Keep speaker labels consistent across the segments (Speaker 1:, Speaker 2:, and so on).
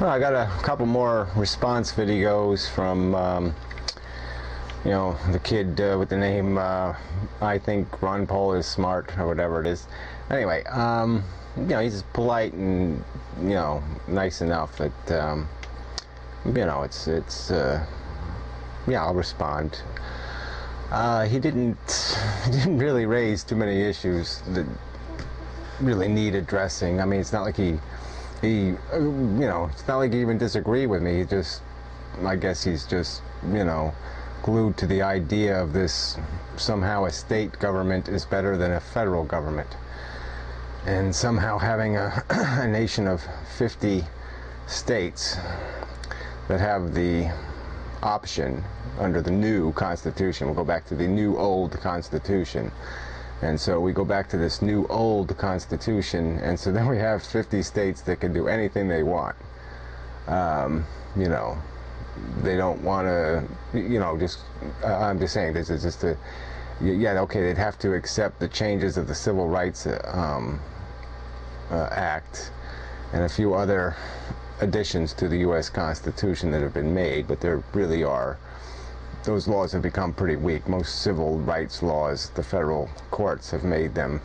Speaker 1: Well, I got a couple more response videos from, you know, the kid with the name, I think Ron Paul is smart, or whatever it is. Anyway, you know, he's polite and, you know, nice enough that, you know, yeah, I'll respond. He didn't really raise too many issues that really need addressing. I mean, it's not like he you know, it's not like he even disagreed with me. He just, I guess he's just, you know, glued to the idea of this, somehow a state government is better than a federal government. And somehow having a nation of 50 states that have the option under the new Constitution, we'll go back to the new old Constitution, and so we go back to this new old Constitution, and so then we have 50 states that can do anything they want. You know, they don't want to, you know, just, I'm just saying, this is just a, yeah, okay, they'd have to accept the changes of the Civil Rights Act and a few other additions to the U.S. Constitution that have been made, but there really are, those laws have become pretty weak. Most civil rights laws, the federal courts have made them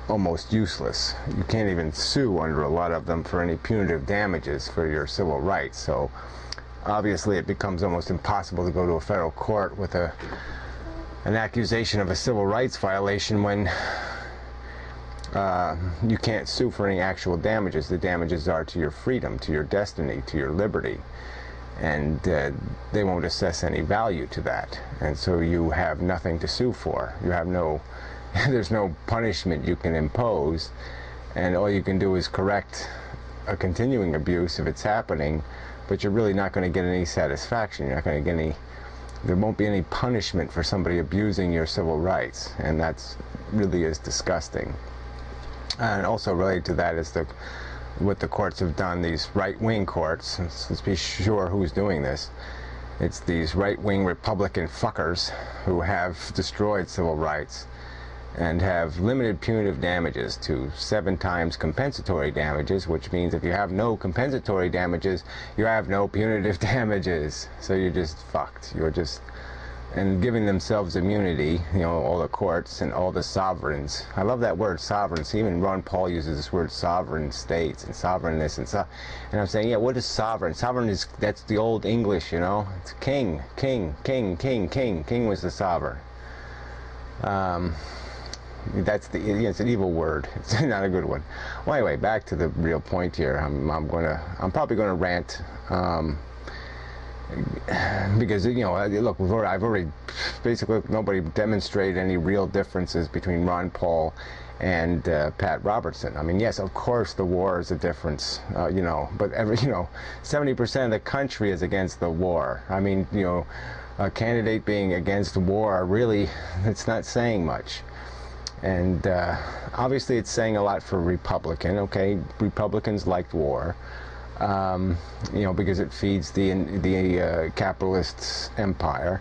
Speaker 1: almost useless. You can't even sue under a lot of them for any punitive damages for your civil rights. So obviously it becomes almost impossible to go to a federal court with an accusation of a civil rights violation when you can't sue for any actual damages. The damages are to your freedom, to your destiny, to your liberty. And they won't assess any value to that, and so you have nothing to sue for. You have no, there's no punishment you can impose, and all you can do is correct a continuing abuse if it's happening, but you're really not going to get any satisfaction. You're not going to get any, there won't be any punishment for somebody abusing your civil rights, and that's really is disgusting. And also related to that is what the courts have done, these right-wing courts. Let's be sure who's doing this. It's these right-wing Republican fuckers who have destroyed civil rights and have limited punitive damages to 7 times compensatory damages, which means if you have no compensatory damages, you have no punitive damages. So you're just fucked. You're just, and giving themselves immunity, you know, all the courts and all the sovereigns. I love that word, sovereigns. Even Ron Paul uses this word, sovereign states and sovereignness and stuff. And I'm saying, yeah, what is sovereign? Sovereign is, that's the old English, you know. It's king, king, king, king, king. King was the sovereign. That's the, it's an evil word. It's not a good one. Well, anyway, back to the real point here. I'm probably gonna rant. Because, you know, look, I've already basically, nobody demonstrated any real differences between Ron Paul and Pat Robertson. I mean, yes, of course the war is a difference, you know, but 70% of the country is against the war. I mean, you know, a candidate being against war, really, it's not saying much. And obviously it's saying a lot for Republican, okay? Republicans liked war. You know, because it feeds the capitalist empire,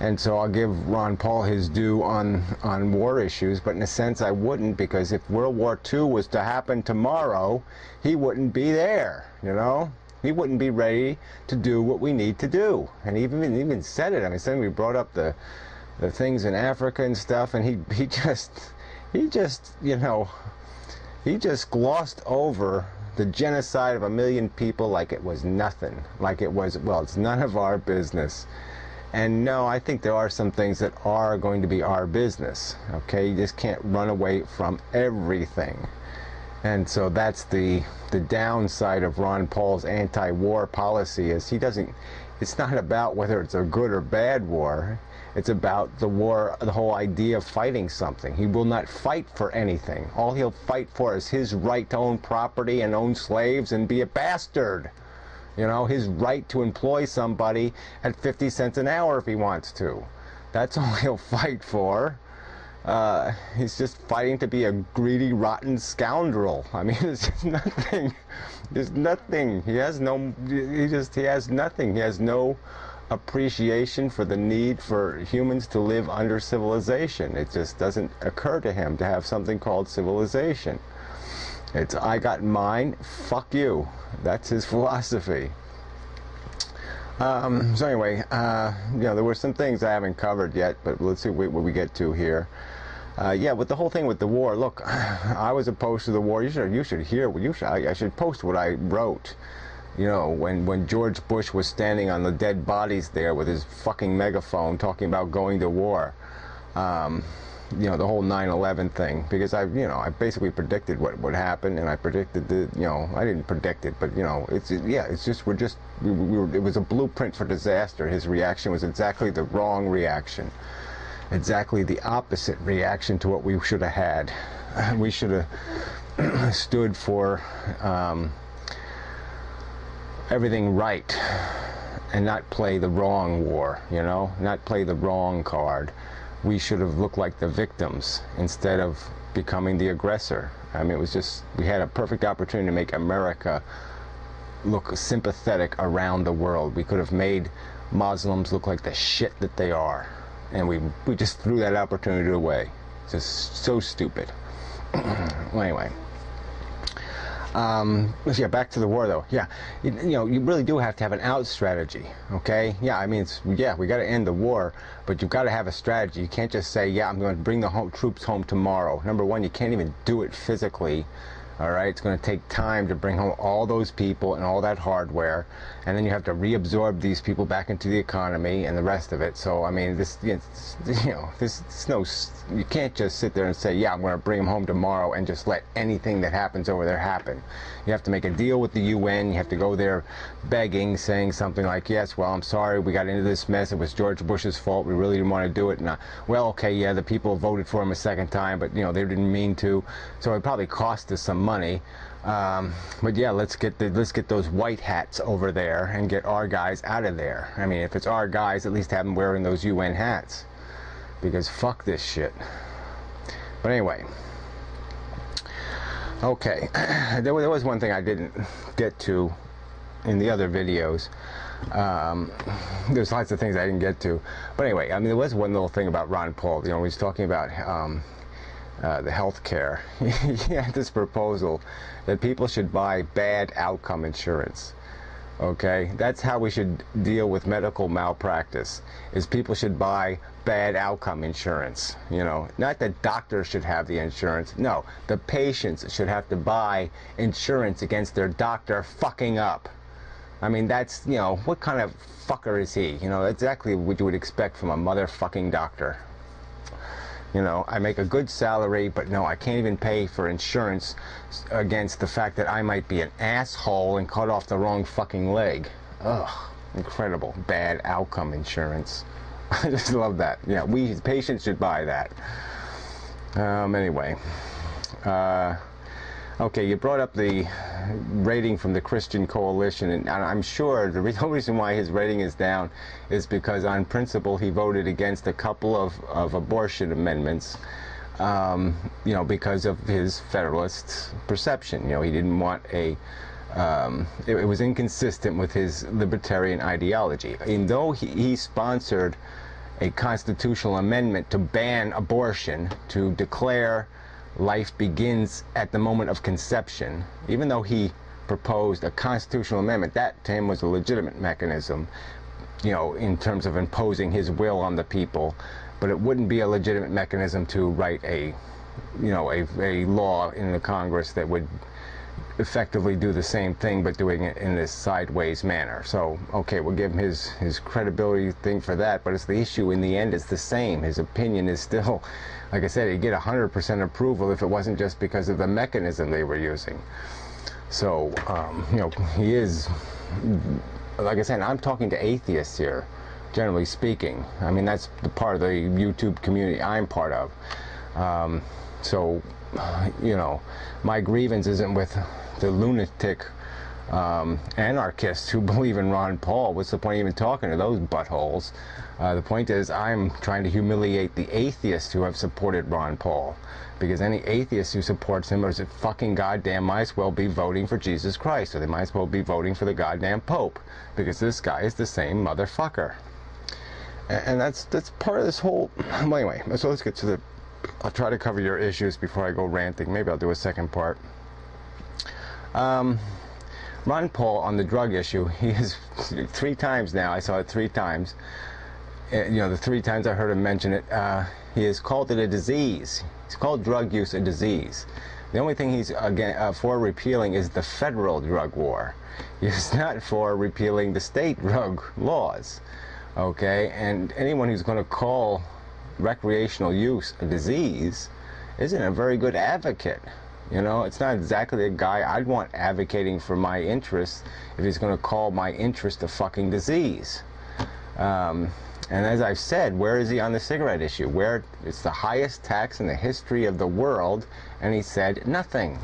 Speaker 1: and so I'll give Ron Paul his due on war issues, but in a sense I wouldn't, because if World War II was to happen tomorrow, he wouldn't be there, you know? He wouldn't be ready to do what we need to do. And he even said it. I mean, suddenly we brought up the things in Africa and stuff, and he just you know, he just glossed over the genocide of 1 million people like it was nothing, like it was, well, it's none of our business. And no, I think there are some things that are going to be our business, okay? You just can't run away from everything. And so that's the downside of Ron Paul's anti-war policy, is he doesn't, it's not about whether it's a good or bad war. It's about the war, the whole idea of fighting something. He will not fight for anything. All he'll fight for is his right to own property and own slaves and be a bastard. You know, his right to employ somebody at 50 cents an hour if he wants to. That's all he'll fight for. He's just fighting to be a greedy, rotten scoundrel. I mean, there's just nothing. There's nothing. He has no, he has nothing. He has no appreciation for the need for humans to live under civilization. It just doesn't occur to him to have something called civilization. It's I got mine, fuck you. That's his philosophy. So anyway, you know, there were some things I haven't covered yet, but let's see what we get to here. Yeah, with the whole thing with the war, look, I was opposed to the war. You should hear, I should post what I wrote. You know, when George Bush was standing on the dead bodies there with his fucking megaphone talking about going to war. You know, the whole 9/11 thing, because I basically predicted what would happen, and I predicted I didn't predict it, but it was a blueprint for disaster. His reaction was exactly the wrong reaction, exactly the opposite reaction to what we should have had. We should have stood for everything right, and not play the wrong war, not play the wrong card. We should have looked like the victims instead of becoming the aggressor. I mean, it was just, we had a perfect opportunity to make America look sympathetic around the world. We could have made Muslims look like the shit that they are. And we just threw that opportunity away. Just so stupid. Well, anyway. Yeah, back to the war though. Yeah, you really do have to have an out strategy, okay? Yeah, I mean, we got to end the war, but you've got to have a strategy. You can't just say, yeah, I'm going to bring the troops home tomorrow. Number one, you can't even do it physically, all right? It's going to take time to bring home all those people and all that hardware, and then you have to reabsorb these people back into the economy and the rest of it. So, I mean, you can't just sit there and say, yeah, I'm going to bring them home tomorrow and just let anything that happens over there happen. You have to make a deal with the UN. You have to go there begging, saying something like, yes, well, I'm sorry, we got into this mess. It was George Bush's fault. We really didn't want to do it. And, well, okay, yeah, the people voted for him a second time, but, they didn't mean to. So it probably cost us some money. But yeah, let's get those white hats over there and get our guys out of there. I mean, if it's our guys, at least have them wearing those UN hats, because fuck this shit. But anyway, okay, there was one thing I didn't get to in the other videos. There's lots of things I didn't get to, but anyway, I mean, there was one little thing about Ron Paul. He was talking about the health care. He had this proposal that people should buy bad outcome insurance. Okay, that's how we should deal with medical malpractice, is people should buy bad outcome insurance. Not that doctors should have the insurance. No, the patients should have to buy insurance against their doctor fucking up. I mean, that's, what kind of fucker is he? Exactly what you would expect from a motherfucking doctor. I make a good salary, but no, I can't even pay for insurance against the fact that I might be an asshole and cut off the wrong fucking leg. Ugh, incredible. Bad outcome insurance. I just love that. Yeah, we patients should buy that. Anyway. Okay, you brought up the rating from the Christian Coalition, and I'm sure the whole reason why his rating is down is because on principle he voted against a couple of abortion amendments, because of his Federalist perception. He didn't want it was inconsistent with his libertarian ideology. And though he sponsored a constitutional amendment to ban abortion, to declare life begins at the moment of conception, even though he proposed a constitutional amendment, that to him was a legitimate mechanism, in terms of imposing his will on the people, but it wouldn't be a legitimate mechanism to write a law in the Congress that would effectively do the same thing, but doing it in this sideways manner. So, okay, we'll give him his credibility thing for that, but it's the issue in the end is the same. His opinion is still, like I said, he'd get 100% approval if it wasn't just because of the mechanism they were using. So, he is, like I said, I'm talking to atheists here, generally speaking. I mean, that's the part of the YouTube community I'm part of. So, my grievance isn't with the lunatic anarchists who believe in Ron Paul. What's the point of even talking to those buttholes? The point is, I'm trying to humiliate the atheists who have supported Ron Paul, because any atheist who supports him is a fucking goddamn might as well be voting for Jesus Christ, or they might as well be voting for the goddamn Pope, because this guy is the same motherfucker. And that's part of this whole. Well, anyway, so let's get to the. I'll try to cover your issues before I go ranting. Maybe I'll do a second part. Ron Paul on the drug issue, he is 3 times now, I saw it 3 times, you know, the 3 times I heard him mention it, he has called it a disease. He's called drug use a disease. The only thing he's for repealing is the federal drug war. He's not for repealing the state drug laws, okay? And anyone who's going to call recreational use a disease isn't a very good advocate. You know, it's not exactly a guy I'd want advocating for my interests if he's going to call my interest a fucking disease. And as I've said, where is he on the cigarette issue? Where it's the highest tax in the history of the world, and he said nothing.